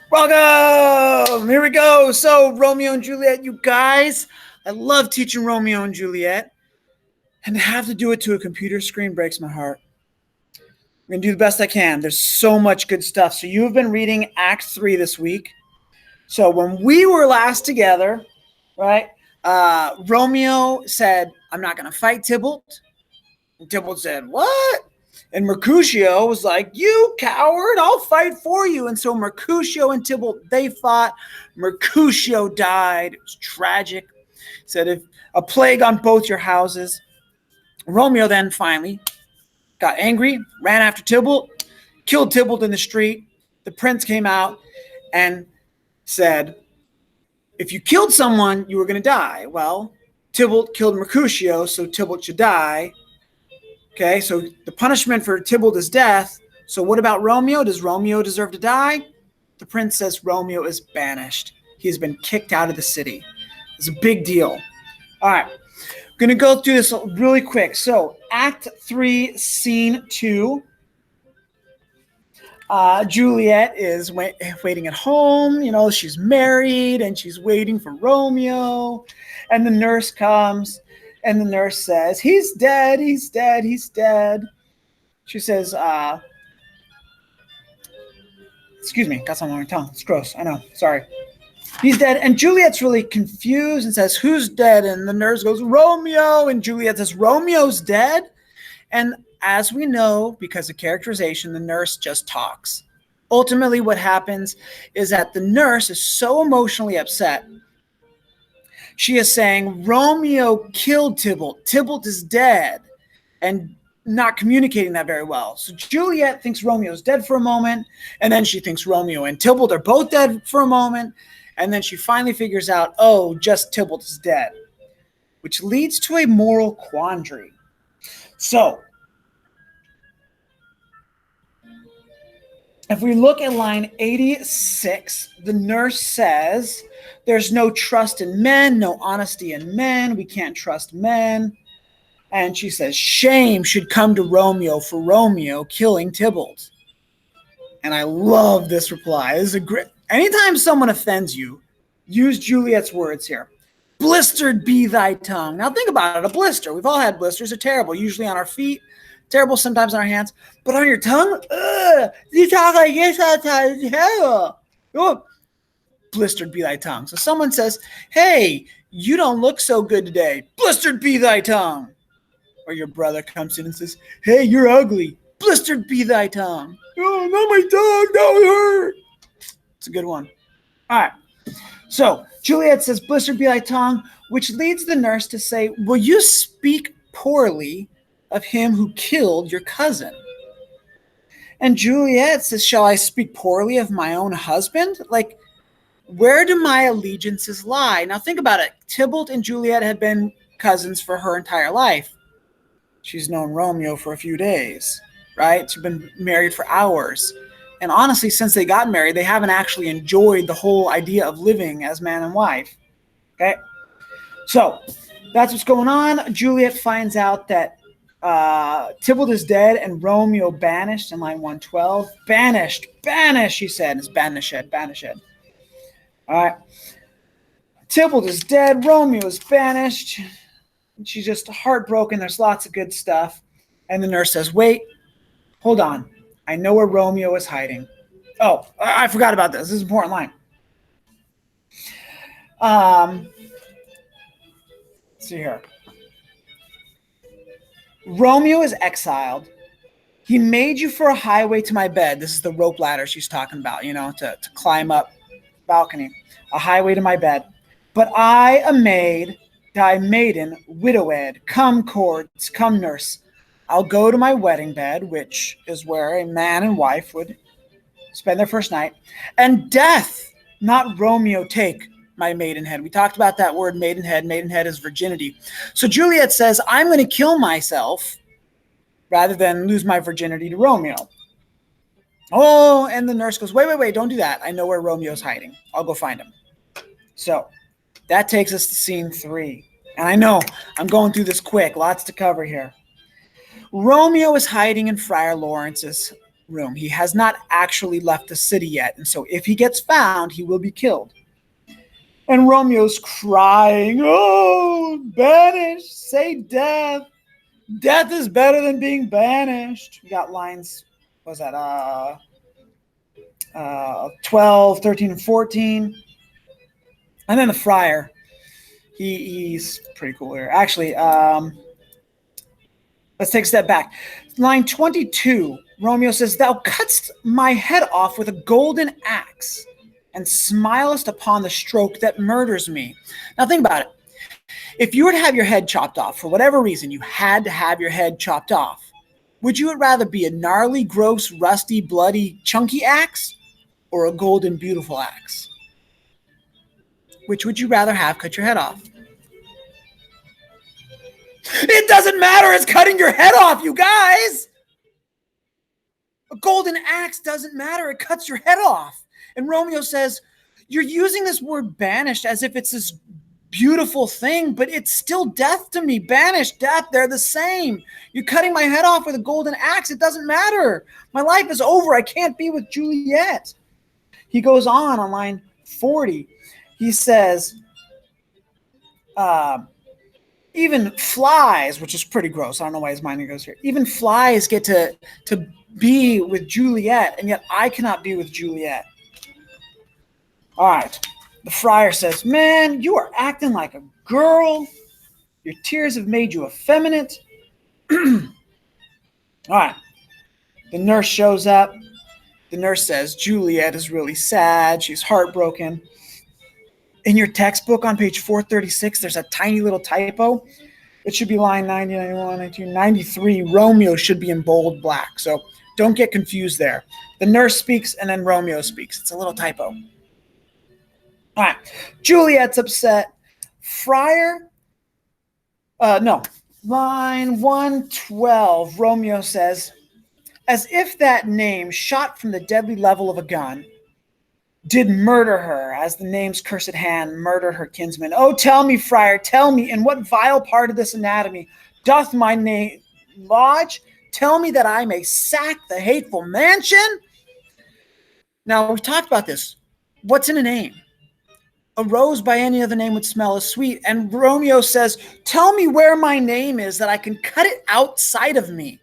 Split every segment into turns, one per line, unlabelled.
Welcome! Here we go. So, Romeo and Juliet, you guys, I love teaching Romeo and Juliet. And to have to do it to a computer screen breaks my heart. I'm going to do the best I can. There's so much good stuff. So, you've been reading Act 3 this week. So, when we were last together, right, Romeo said, I'm not going to fight Tybalt. And Tybalt said, what? And Mercutio was like, you coward, I'll fight for you. And so Mercutio and Tybalt, they fought. Mercutio died. It was tragic. Said, if a plague on both your houses. Romeo then finally got angry, ran after Tybalt, killed Tybalt in the street. The prince came out and said, if you killed someone, you were going to die. Well, Tybalt killed Mercutio, so Tybalt should die. Okay, so the punishment for Tybalt is death. So what about Romeo? Does Romeo deserve to die? The prince says Romeo is banished. He's been kicked out of the city. It's a big deal. All right, I'm going to go through this really quick. So Act 3, Scene 2. Juliet is waiting at home. You know, she's married and she's waiting for Romeo. And the nurse comes. And the nurse says, he's dead, he's dead, he's dead. She says, excuse me, got something on my tongue. It's gross, I know, sorry. He's dead. And Juliet's really confused and says, who's dead? And the nurse goes, Romeo. And Juliet says, Romeo's dead? And as we know, because of characterization, the nurse just talks. Ultimately, what happens is that the nurse is so emotionally upset. She is saying, Romeo killed Tybalt. Tybalt is dead. And not communicating that very well. So Juliet thinks Romeo's dead for a moment. And then she thinks Romeo and Tybalt are both dead for a moment. And then she finally figures out, oh, just Tybalt is dead. Which leads to a moral quandary. So, if we look at line 86, the nurse says, there's no trust in men, no honesty in men. We can't trust men. And she says, shame should come to Romeo for Romeo killing Tybalt. And I love this reply. This is a great. Anytime someone offends you, use Juliet's words here. Blistered be thy tongue. Now think about it. A blister. We've all had blisters. They're terrible. Usually on our feet. Terrible sometimes on our hands. But on your tongue? You talk like this all the time. It's terrible. Oh. Blistered be thy tongue. So someone says, hey, you don't look so good today. Blistered be thy tongue. Or your brother comes in and says, hey, you're ugly. Blistered be thy tongue. Oh, not my tongue. That hurt. It's a good one. All right. So Juliet says, blistered be thy tongue, which leads the nurse to say, will you speak poorly of him who killed your cousin? And Juliet says, shall I speak poorly of my own husband? Like, where do my allegiances lie? Now think about it. Tybalt and Juliet had been cousins for her entire life. She's known Romeo for a few days, right? She's been married for hours. And honestly, since they got married, they haven't actually enjoyed the whole idea of living as man and wife. Okay? So that's what's going on. Juliet finds out that Tybalt is dead and Romeo banished in line 112. Banished, she said. It's banished. All right. Tybalt is dead. Romeo is banished. She's just heartbroken. There's lots of good stuff. And the nurse says, wait, hold on. I know where Romeo is hiding. Oh, I forgot about this. This is an important line. Let's see here. Romeo is exiled. He made you for a highway to my bed. This is the rope ladder she's talking about, to climb up balcony, a highway to my bed. But I, a maid, thy maiden, widowed, come cords, come nurse. I'll go to my wedding bed, which is where a man and wife would spend their first night, and death, not Romeo, take my maidenhead. We talked about that word maidenhead. Maidenhead is virginity. So Juliet says, I'm going to kill myself rather than lose my virginity to Romeo. Oh, and the nurse goes, wait, don't do that. I know where Romeo's hiding. I'll go find him. So that takes us to scene 3. And I know I'm going through this quick. Lots to cover here. Romeo is hiding in Friar Lawrence's room. He has not actually left the city yet. And so if he gets found, he will be killed. And Romeo's crying, oh, banished, say death. Death is better than being banished. We got lines, what was that, 12, 13, and 14. And then the friar, he's pretty cool here. Actually, let's take a step back. Line 22, Romeo says, thou cutt'st my head off with a golden axe and smilest upon the stroke that murders me. Now think about it. If you were to have your head chopped off, for whatever reason, you had to have your head chopped off, would you rather be a gnarly, gross, rusty, bloody, chunky axe or a golden, beautiful axe? Which would you rather have cut your head off? It doesn't matter. It's cutting your head off, you guys. A golden axe doesn't matter. It cuts your head off. And Romeo says, you're using this word banished as if it's this beautiful thing, but it's still death to me. Banished, death, they're the same. You're cutting my head off with a golden axe. It doesn't matter. My life is over. I can't be with Juliet. He goes on line 40. He says, even flies, which is pretty gross. I don't know why his mind goes here. Even flies get to be with Juliet, and yet I cannot be with Juliet. All right. The friar says, man, you are acting like a girl. Your tears have made you effeminate. All right. The nurse shows up. The nurse says, Juliet is really sad. She's heartbroken. In your textbook on page 436, there's a tiny little typo. It should be line 90, 91, 92, 93. Romeo should be in bold black. So don't get confused there. The nurse speaks and then Romeo speaks. It's a little typo. All right. Juliet's upset. Friar. Line 112. Romeo says, as if that name shot from the deadly level of a gun did murder her, as the name's cursed hand murdered her kinsman. Oh, tell me, friar, tell me, in what vile part of this anatomy doth my name lodge? Tell me that I may sack the hateful mansion. Now, we've talked about this. What's in a name? A rose by any other name would smell as sweet. And Romeo says, tell me where my name is that I can cut it outside of me.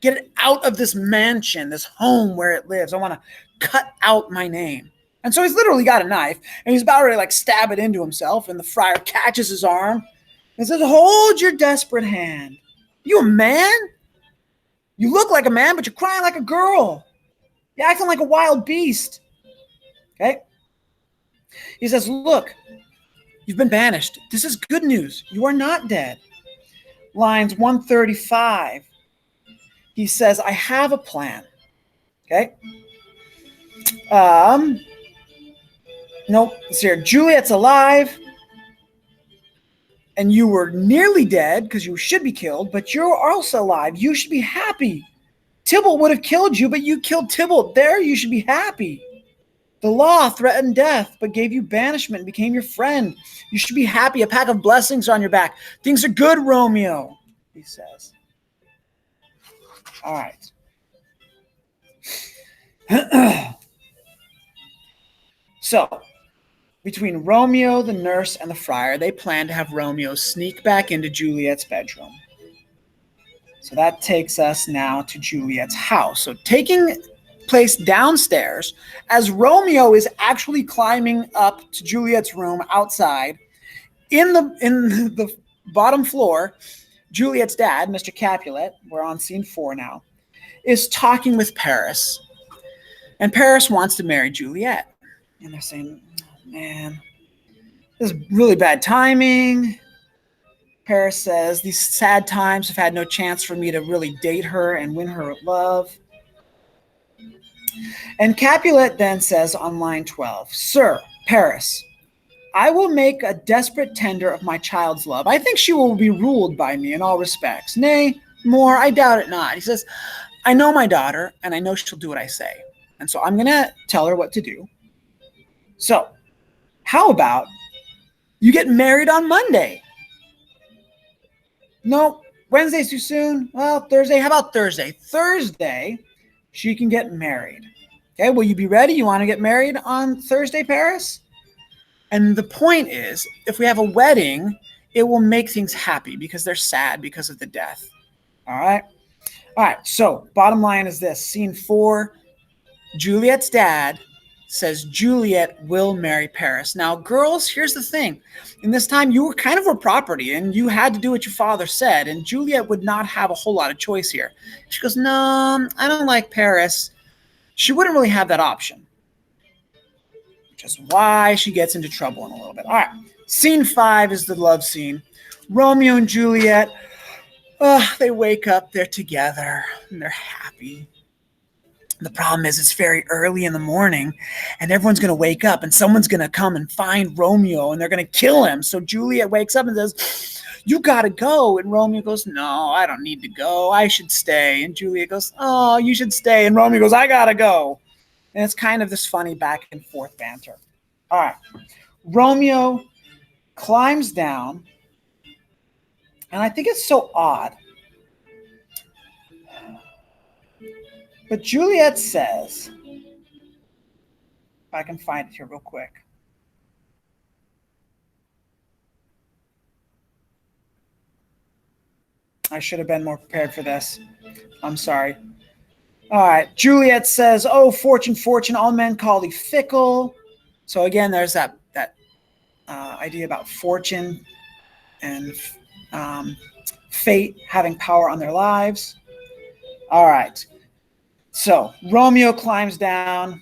Get it out of this mansion, this home where it lives. I want to cut out my name. And so he's literally got a knife, and he's about ready to stab it into himself, and the friar catches his arm and says, hold your desperate hand. You a man? You look like a man, but you're crying like a girl. You're acting like a wild beast. Okay? He says, look, you've been banished. This is good news. You are not dead. Lines 135. He says, I have a plan. Okay? Nope, it's here. Juliet's alive, and you were nearly dead because you should be killed, but you're also alive. You should be happy. Tybalt would have killed you, but you killed Tybalt. There, you should be happy. The law threatened death, but gave you banishment and became your friend. You should be happy. A pack of blessings are on your back. Things are good, Romeo, he says. All right. So, between Romeo, the nurse, and the friar, they plan to have Romeo sneak back into Juliet's bedroom. So that takes us now to Juliet's house. So taking place downstairs, as Romeo is actually climbing up to Juliet's room outside, in the bottom floor, Juliet's dad, Mr. Capulet, we're on scene 4 now, is talking with Paris. And Paris wants to marry Juliet. And they're saying, oh, man, this is really bad timing. Paris says, these sad times have had no chance for me to really date her and win her love. And Capulet then says on line 12, Sir, Paris, I will make a desperate tender of my child's love. I think she will be ruled by me in all respects. Nay, more, I doubt it not. He says, I know my daughter, and I know she'll do what I say. And so I'm going to tell her what to do. So, how about you get married on Monday? No, Wednesday's too soon. Well, Thursday. How about Thursday? Thursday, she can get married. Okay, will you be ready? You want to get married on Thursday, Paris? And the point is, if we have a wedding, it will make things happy because they're sad because of the death. All right? All right, so bottom line is this. Scene 4, Juliet's dad says Juliet will marry Paris. Now, girls, here's the thing. In this time, you were kind of her property, and you had to do what your father said, and Juliet would not have a whole lot of choice here. She goes, no, I don't like Paris. She wouldn't really have that option, which is why she gets into trouble in a little bit. All right, scene 5 is the love scene. Romeo and Juliet, they wake up, they're together, and they're happy. The problem is it's very early in the morning and everyone's going to wake up and someone's going to come and find Romeo and they're going to kill him. So Juliet wakes up and says, you got to go. And Romeo goes, no, I don't need to go. I should stay. And Juliet goes, oh, you should stay. And Romeo goes, I got to go. And it's kind of this funny back and forth banter. All right. Romeo climbs down. And I think it's so odd. But Juliet says, if I can find it here real quick. I should have been more prepared for this. I'm sorry. All right. Juliet says, oh, fortune, fortune, all men call thee fickle. So again, there's that idea about fortune and fate having power on their lives. All right. So Romeo climbs down.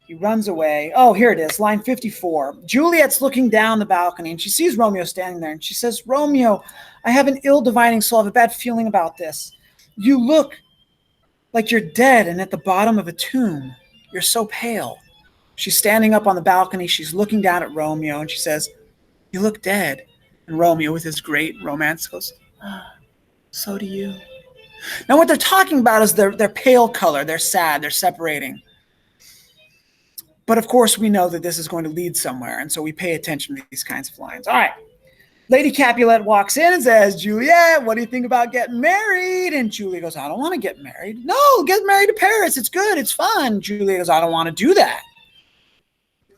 He runs away. Oh, here it is, line 54. Juliet's looking down the balcony, and she sees Romeo standing there, and she says, Romeo, I have an ill divining soul. I have a bad feeling about this. You look like you're dead and at the bottom of a tomb. You're so pale. She's standing up on the balcony. She's looking down at Romeo, and she says, you look dead. And Romeo, with his great romance, goes, so do you. Now, what they're talking about is their pale color. They're sad. They're separating. But, of course, we know that this is going to lead somewhere, and so we pay attention to these kinds of lines. All right. Lady Capulet walks in and says, Juliet, what do you think about getting married? And Juliet goes, I don't want to get married. No, get married to Paris. It's good. It's fun. Juliet goes, I don't want to do that.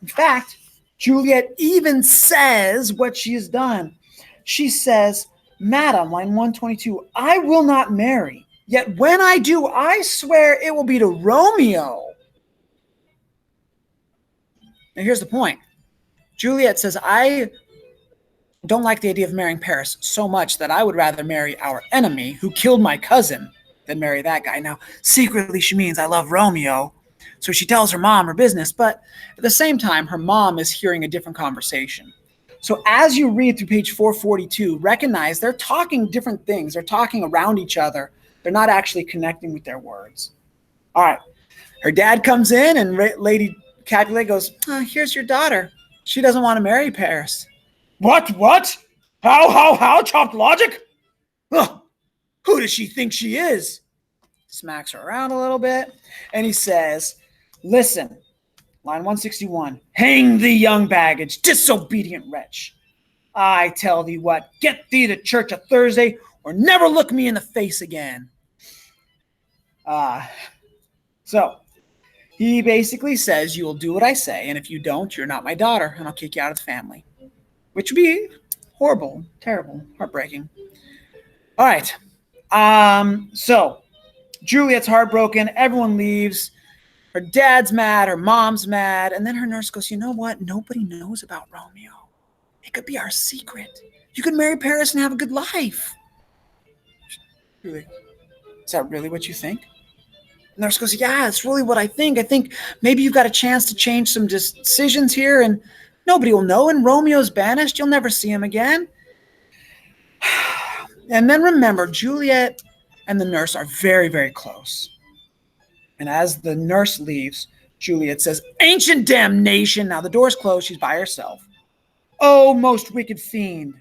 In fact, Juliet even says what she has done. She says, Madam, line 122, I will not marry. Yet when I do, I swear it will be to Romeo. Now here's the point. Juliet says, I don't like the idea of marrying Paris so much that I would rather marry our enemy who killed my cousin than marry that guy. Now, secretly she means I love Romeo. So she tells her mom her business, but at the same time, her mom is hearing a different conversation. So as you read through page 442, recognize they're talking different things. They're talking around each other. They're not actually connecting with their words. All right. Her dad comes in and Lady Capulet goes, here's your daughter. She doesn't want to marry Paris. What? How? Chopped logic? Ugh. Who does she think she is? Smacks her around a little bit. And he says, listen, line 161, hang thee, young baggage, disobedient wretch. I tell thee what, get thee to church a Thursday or never look me in the face again. So he basically says, you will do what I say, and if you don't, you're not my daughter, and I'll kick you out of the family. Which would be horrible, terrible, heartbreaking. All right. So Juliet's heartbroken. Everyone leaves. Her dad's mad. Her mom's mad. And then her nurse goes, you know what? Nobody knows about Romeo. It could be our secret. You could marry Paris and have a good life. Really? Is that really what you think? The nurse goes, yeah, it's really what I think. I think maybe you've got a chance to change some decisions here and nobody will know. And Romeo's banished. You'll never see him again. And then remember, Juliet and the nurse are very, very close. And as the nurse leaves, Juliet says, ancient damnation. Now the door's closed. She's by herself. Oh, most wicked fiend.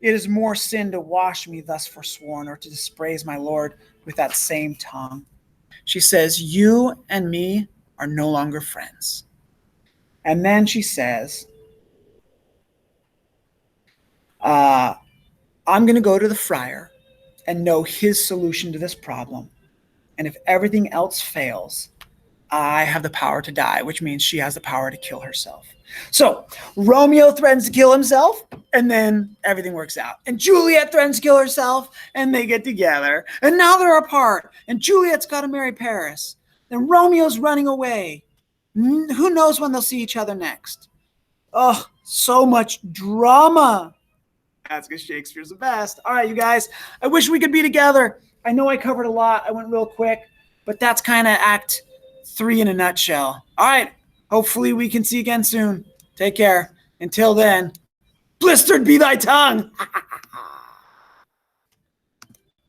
It is more sin to wash me thus forsworn or to dispraise my Lord with that same tongue. She says, you and me are no longer friends. And then she says, I'm going to go to the friar and know his solution to this problem. And if everything else fails, I have the power to die, which means she has the power to kill herself. So Romeo threatens to kill himself, and then everything works out. And Juliet threatens to kill herself, and they get together. And now they're apart, and Juliet's got to marry Paris. And Romeo's running away. Who knows when they'll see each other next? Oh, so much drama. That's because Shakespeare's the best. All right, you guys, I wish we could be together. I know I covered a lot. I went real quick, but that's kind of Act 3 in a nutshell. All right, hopefully we can see you again soon. Take care. Until then, blistered be thy tongue.